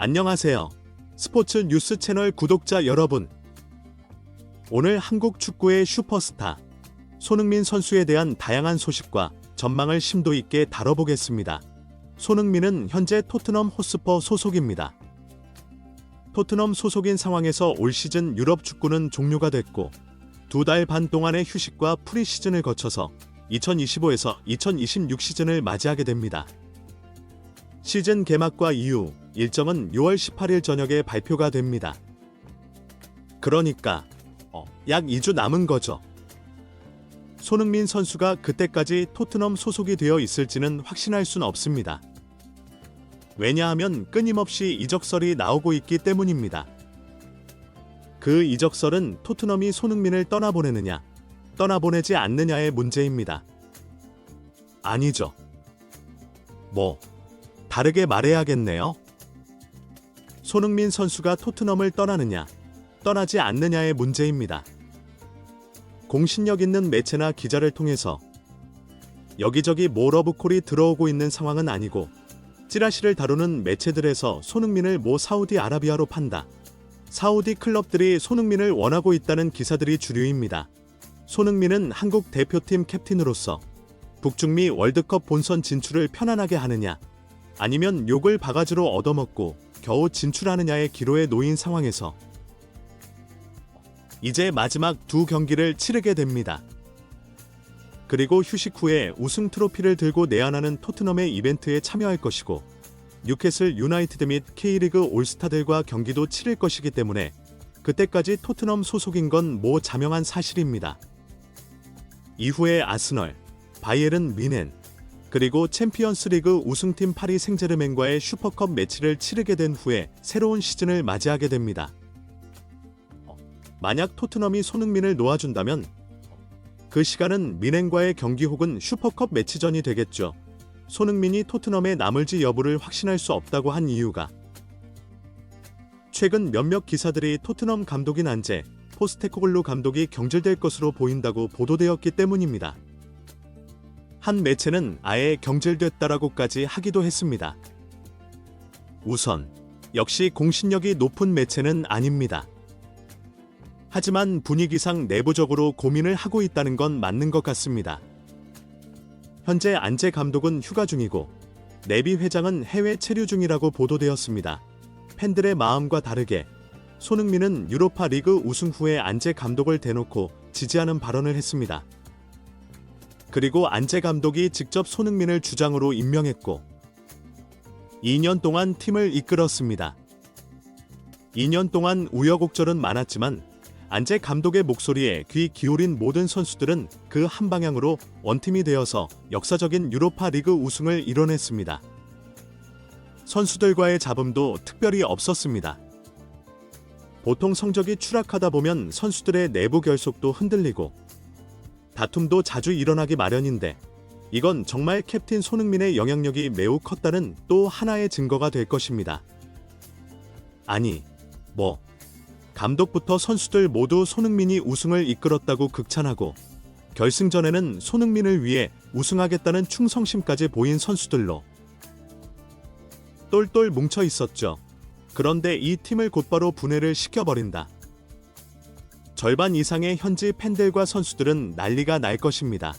안녕하세요. 스포츠 뉴스 채널 구독자 여러분. 오늘 한국 축구의 슈퍼스타 손흥민 선수에 대한 다양한 소식과 전망을 심도 있게 다뤄보겠습니다. 손흥민은 현재 토트넘 호스퍼 소속입니다. 토트넘 소속인 상황에서 올 시즌 유럽 축구는 종료가 됐고 2달 반 동안의 휴식과 프리시즌을 거쳐서 2025에서 2026 시즌을 맞이하게 됩니다. 시즌 개막과 이후 일정은 6월 18일 저녁에 발표가 됩니다. 그러니까 약 2주 남은 거죠. 손흥민 선수가 그때까지 토트넘 소속이 되어 있을지는 확신할 순 없습니다. 왜냐하면 끊임없이 이적설이 나오고 있기 때문입니다. 그 이적설은 토트넘이 손흥민을 떠나보내느냐, 떠나보내지 않느냐의 문제입니다. 아니죠. 다르게 말해야겠네요. 손흥민 선수가 토트넘을 떠나느냐, 떠나지 않느냐의 문제입니다. 공신력 있는 매체나 기자를 통해서 여기저기 러브콜이 들어오고 있는 상황은 아니고 찌라시를 다루는 매체들에서 손흥민을 사우디아라비아로 판다. 사우디 클럽들이 손흥민을 원하고 있다는 기사들이 주류입니다. 손흥민은 한국 대표팀 캡틴으로서 북중미 월드컵 본선 진출을 편안하게 하느냐, 아니면 욕을 바가지로 얻어먹고 겨우 진출하느냐의 기로에 놓인 상황에서 이제 마지막 두 경기를 치르게 됩니다. 그리고 휴식 후에 우승 트로피를 들고 내한하는 토트넘의 이벤트에 참여할 것이고 뉴캐슬 유나이티드 및 K리그 올스타들과 경기도 치를 것이기 때문에 그때까지 토트넘 소속인 건 자명한 사실입니다. 이후에 아스널, 바이에른 뮌헨, 그리고 챔피언스리그 우승팀 파리 생제르맹과의 슈퍼컵 매치를 치르게 된 후에 새로운 시즌을 맞이하게 됩니다. 만약 토트넘이 손흥민을 놓아준다면 그 시간은 뮌헨과의 경기 혹은 슈퍼컵 매치전이 되겠죠. 손흥민이 토트넘에 남을지 여부를 확신할 수 없다고 한 이유가 최근 몇몇 기사들이 토트넘 감독인 안제 포스테코글루 감독이 경질될 것으로 보인다고 보도되었기 때문입니다. 한 매체는 아예 경질됐다라고까지 하기도 했습니다. 우선 역시 공신력이 높은 매체는 아닙니다. 하지만 분위기상 내부적으로 고민을 하고 있다는 건 맞는 것 같습니다. 현재 안제 감독은 휴가 중이고 네비 회장은 해외 체류 중이라고 보도되었습니다. 팬들의 마음과 다르게 손흥민은 유로파 리그 우승 후에 안제 감독을 대놓고 지지하는 발언을 했습니다. 그리고 안제 감독이 직접 손흥민을 주장으로 임명했고 2년 동안 팀을 이끌었습니다. 2년 동안 우여곡절은 많았지만 안제 감독의 목소리에 귀 기울인 모든 선수들은 그 한 방향으로 원팀이 되어서 역사적인 유로파 리그 우승을 이뤄냈습니다. 선수들과의 잡음도 특별히 없었습니다. 보통 성적이 추락하다 보면 선수들의 내부 결속도 흔들리고 다툼도 자주 일어나기 마련인데 이건 정말 캡틴 손흥민의 영향력이 매우 컸다는 또 하나의 증거가 될 것입니다. 아니, 감독부터 선수들 모두 손흥민이 우승을 이끌었다고 극찬하고 결승전에는 손흥민을 위해 우승하겠다는 충성심까지 보인 선수들로 똘똘 뭉쳐 있었죠. 그런데 이 팀을 곧바로 분해를 시켜버린다. 절반 이상의 현지 팬들과 선수들은 난리가 날 것입니다.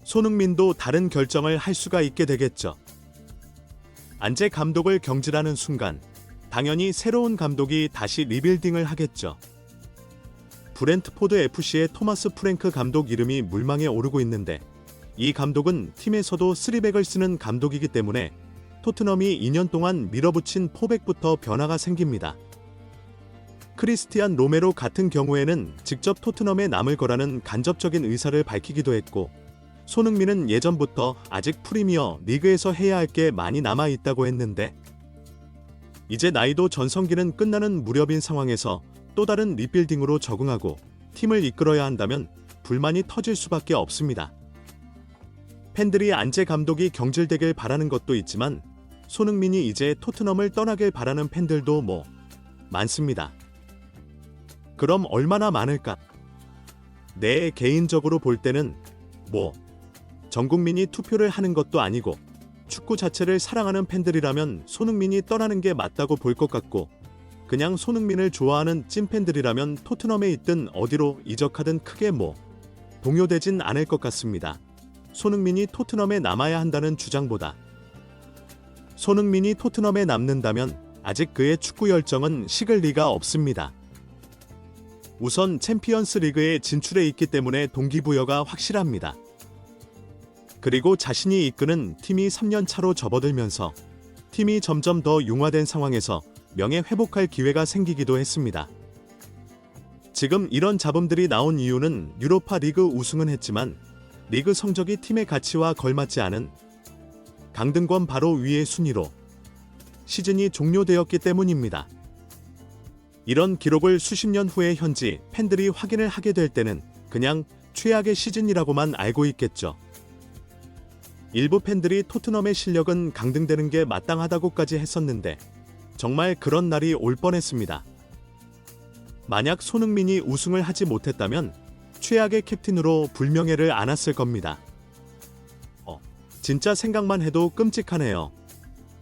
손흥민도 다른 결정을 할 수가 있게 되겠죠. 안제 감독을 경질하는 순간 당연히 새로운 감독이 다시 리빌딩을 하겠죠. 브렌트포드 FC의 토마스 프랭크 감독 이름이 물망에 오르고 있는데 이 감독은 팀에서도 3백을 쓰는 감독이기 때문에 토트넘이 2년 동안 밀어붙인 포백부터 변화가 생깁니다. 크리스티안 로메로 같은 경우에는 직접 토트넘에 남을 거라는 간접적인 의사를 밝히기도 했고 손흥민은 예전부터 아직 프리미어 리그에서 해야 할 게 많이 남아 있다고 했는데 이제 나이도 전성기는 끝나는 무렵인 상황에서 또 다른 리빌딩으로 적응하고 팀을 이끌어야 한다면 불만이 터질 수밖에 없습니다. 팬들이 안제 감독이 경질되길 바라는 것도 있지만 손흥민이 이제 토트넘을 떠나길 바라는 팬들도 많습니다. 그럼 얼마나 많을까? 내 개인적으로 볼 때는 전 국민이 투표를 하는 것도 아니고 축구 자체를 사랑하는 팬들이라면 손흥민이 떠나는 게 맞다고 볼 것 같고, 그냥 손흥민을 좋아하는 찐팬들이라면 토트넘에 있든 어디로 이적하든 크게 동요되진 않을 것 같습니다. 손흥민이 토트넘에 남아야 한다는 주장보다 손흥민이 토트넘에 남는다면 아직 그의 축구 열정은 식을 리가 없습니다. 우선 챔피언스 리그에 진출해 있기 때문에 동기부여가 확실합니다. 그리고 자신이 이끄는 팀이 3년 차로 접어들면서 팀이 점점 더 융화된 상황에서 명예 회복할 기회가 생기기도 했습니다. 지금 이런 잡음들이 나온 이유는 유로파 리그 우승은 했지만 리그 성적이 팀의 가치와 걸맞지 않은 강등권 바로 위의 순위로 시즌이 종료되었기 때문입니다. 이런 기록을 수십 년 후에 현지 팬들이 확인을 하게 될 때는 그냥 최악의 시즌이라고만 알고 있겠죠. 일부 팬들이 토트넘의 실력은 강등되는 게 마땅하다고까지 했었는데 정말 그런 날이 올 뻔했습니다. 만약 손흥민이 우승을 하지 못했다면 최악의 캡틴으로 불명예를 안았을 겁니다. 진짜 생각만 해도 끔찍하네요.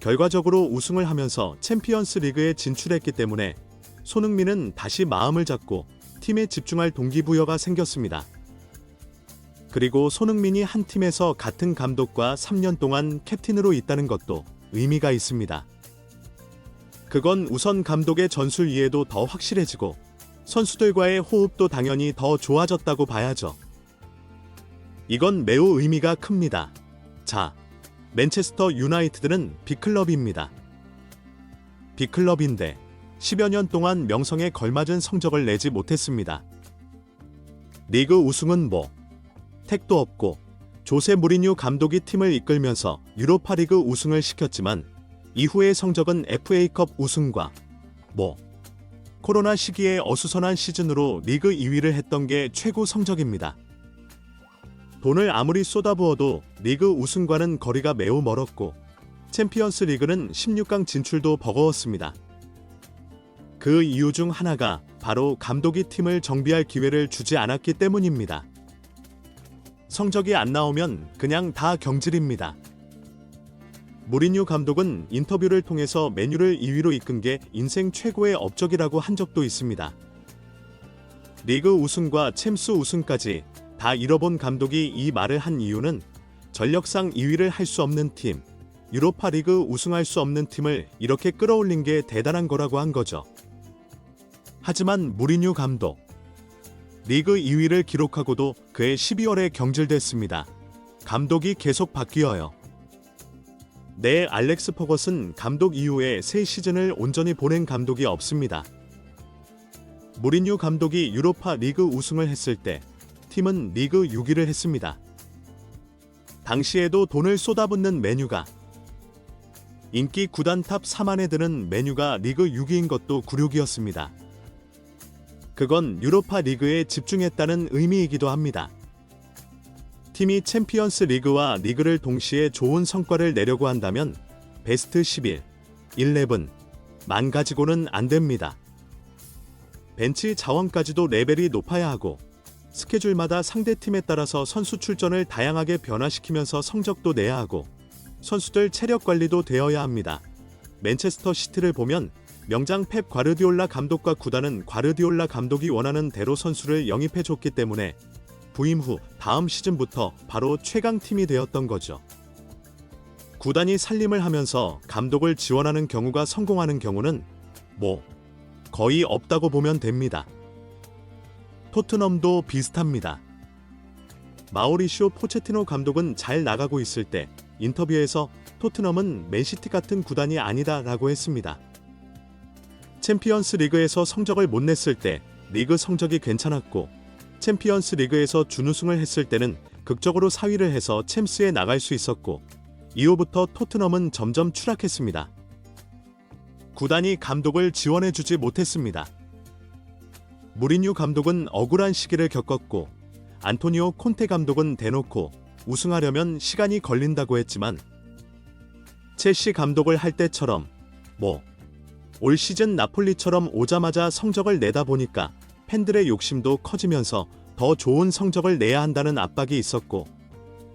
결과적으로 우승을 하면서 챔피언스 리그에 진출했기 때문에 손흥민은 다시 마음을 잡고 팀에 집중할 동기부여가 생겼습니다. 그리고 손흥민이 한 팀에서 같은 감독과 3년 동안 캡틴으로 있다는 것도 의미가 있습니다. 그건 우선 감독의 전술 이해도 더 확실해지고 선수들과의 호흡도 당연히 더 좋아졌다고 봐야죠. 이건 매우 의미가 큽니다. 자, 맨체스터 유나이티드는 빅클럽입니다. 빅클럽인데 10여 년 동안 명성에 걸맞은 성적을 내지 못했습니다. 리그 우승은 택도 없고 조세 무리뉴 감독이 팀을 이끌면서 유로파 리그 우승을 시켰지만 이후의 성적은 FA컵 우승과 코로나 시기에 어수선한 시즌으로 리그 2위를 했던 게 최고 성적입니다. 돈을 아무리 쏟아부어도 리그 우승과는 거리가 매우 멀었고 챔피언스 리그는 16강 진출도 버거웠습니다. 그 이유 중 하나가 바로 감독이 팀을 정비할 기회를 주지 않았기 때문입니다. 성적이 안 나오면 그냥 다 경질입니다. 무리뉴 감독은 인터뷰를 통해서 맨유를 2위로 이끈 게 인생 최고의 업적이라고 한 적도 있습니다. 리그 우승과 챔스 우승까지 다 잃어본 감독이 이 말을 한 이유는 전력상 2위를 할 수 없는 팀, 유로파 리그 우승할 수 없는 팀을 이렇게 끌어올린 게 대단한 거라고 한 거죠. 하지만 무리뉴 감독, 리그 2위를 기록하고도 그해 12월에 경질됐습니다. 감독이 계속 바뀌어요. 네, 알렉스 퍼거슨 감독 이후에 새 시즌을 온전히 보낸 감독이 없습니다. 무리뉴 감독이 유로파 리그 우승을 했을 때 팀은 리그 6위를 했습니다. 당시에도 돈을 쏟아붓는 맨유가 인기 구단 탑 3안에 드는 맨유가 리그 6위인 것도 굴욕이었습니다. 그건 유로파 리그에 집중했다는 의미이기도 합니다. 팀이 챔피언스 리그와 리그를 동시에 좋은 성과를 내려고 한다면 베스트 11, 11만 가지고는 안 됩니다. 벤치 자원까지도 레벨이 높아야 하고 스케줄마다 상대팀에 따라서 선수 출전을 다양하게 변화시키면서 성적도 내야 하고 선수들 체력 관리도 되어야 합니다. 맨체스터 시티를 보면 명장 펩 과르디올라 감독과 구단은 과르디올라 감독이 원하는 대로 선수를 영입해줬기 때문에 부임 후 다음 시즌부터 바로 최강팀이 되었던 거죠. 구단이 살림을 하면서 감독을 지원하는 경우가 성공하는 경우는 거의 없다고 보면 됩니다. 토트넘도 비슷합니다. 마우리시오 포체티노 감독은 잘 나가고 있을 때 인터뷰에서 토트넘은 맨시티 같은 구단이 아니다라고 했습니다. 챔피언스 리그에서 성적을 못 냈을 때 리그 성적이 괜찮았고 챔피언스 리그에서 준우승을 했을 때는 극적으로 4위를 해서 챔스에 나갈 수 있었고 이후부터 토트넘은 점점 추락했습니다. 구단이 감독을 지원해주지 못했습니다. 무리뉴 감독은 억울한 시기를 겪었고 안토니오 콘테 감독은 대놓고 우승하려면 시간이 걸린다고 했지만 첼시 감독을 할 때처럼 올 시즌 나폴리처럼 오자마자 성적을 내다 보니까 팬들의 욕심도 커지면서 더 좋은 성적을 내야 한다는 압박이 있었고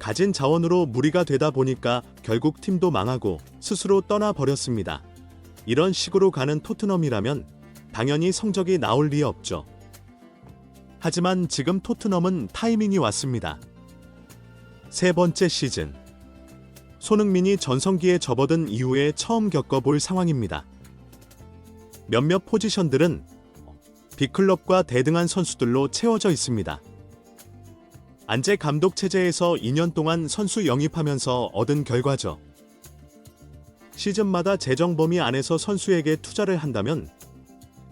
가진 자원으로 무리가 되다 보니까 결국 팀도 망하고 스스로 떠나버렸습니다. 이런 식으로 가는 토트넘이라면 당연히 성적이 나올 리 없죠. 하지만 지금 토트넘은 타이밍이 왔습니다. 세 번째 시즌. 손흥민이 전성기에 접어든 이후에 처음 겪어볼 상황입니다. 몇몇 포지션들은 B클럽과 대등한 선수들로 채워져 있습니다. 안제 감독 체제에서 2년 동안 선수 영입하면서 얻은 결과죠. 시즌마다 재정 범위 안에서 선수에게 투자를 한다면,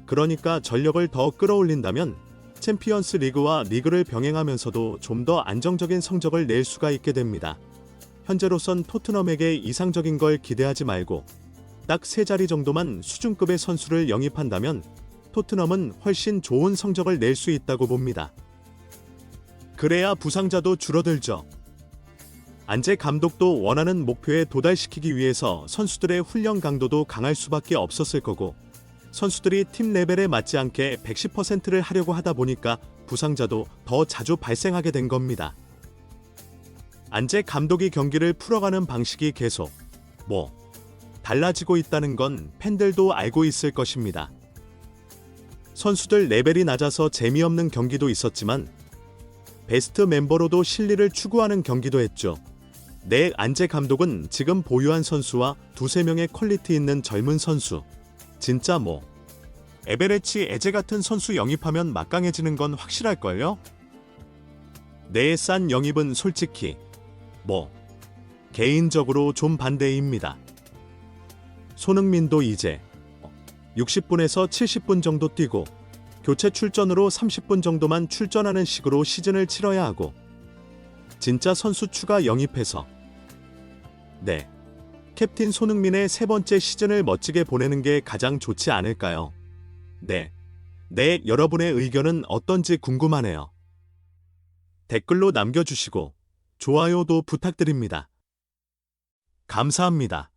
그러니까 전력을 더 끌어올린다면 챔피언스 리그와 리그를 병행하면서도 좀 더 안정적인 성적을 낼 수가 있게 됩니다. 현재로선 토트넘에게 이상적인 걸 기대하지 말고 딱 3자리 정도만 수준급의 선수를 영입한다면 토트넘은 훨씬 좋은 성적을 낼 수 있다고 봅니다. 그래야 부상자도 줄어들죠. 안제 감독도 원하는 목표에 도달시키기 위해서 선수들의 훈련 강도도 강할 수밖에 없었을 거고, 선수들이 팀 레벨에 맞지 않게 110%를 하려고 하다 보니까 부상자도 더 자주 발생하게 된 겁니다. 안제 감독이 경기를 풀어가는 방식이 계속 달라지고 있다는 건 팬들도 알고 있을 것입니다. 선수들 레벨이 낮아서 재미없는 경기도 있었지만 베스트 멤버로도 실리를 추구하는 경기도 했죠. 안제 감독은 지금 보유한 선수와 2~3명의 퀄리티 있는 젊은 선수, 진짜 에베레치 에제 같은 선수 영입하면 막강해지는 건 확실할걸요? 싼 영입은 솔직히 개인적으로 좀 반대입니다. 손흥민도 이제 60분에서 70분 정도 뛰고 교체 출전으로 30분 정도만 출전하는 식으로 시즌을 치러야 하고, 진짜 선수 추가 영입해서 캡틴 손흥민의 3번째 시즌을 멋지게 보내는 게 가장 좋지 않을까요? 여러분의 의견은 어떤지 궁금하네요. 댓글로 남겨주시고 좋아요도 부탁드립니다. 감사합니다.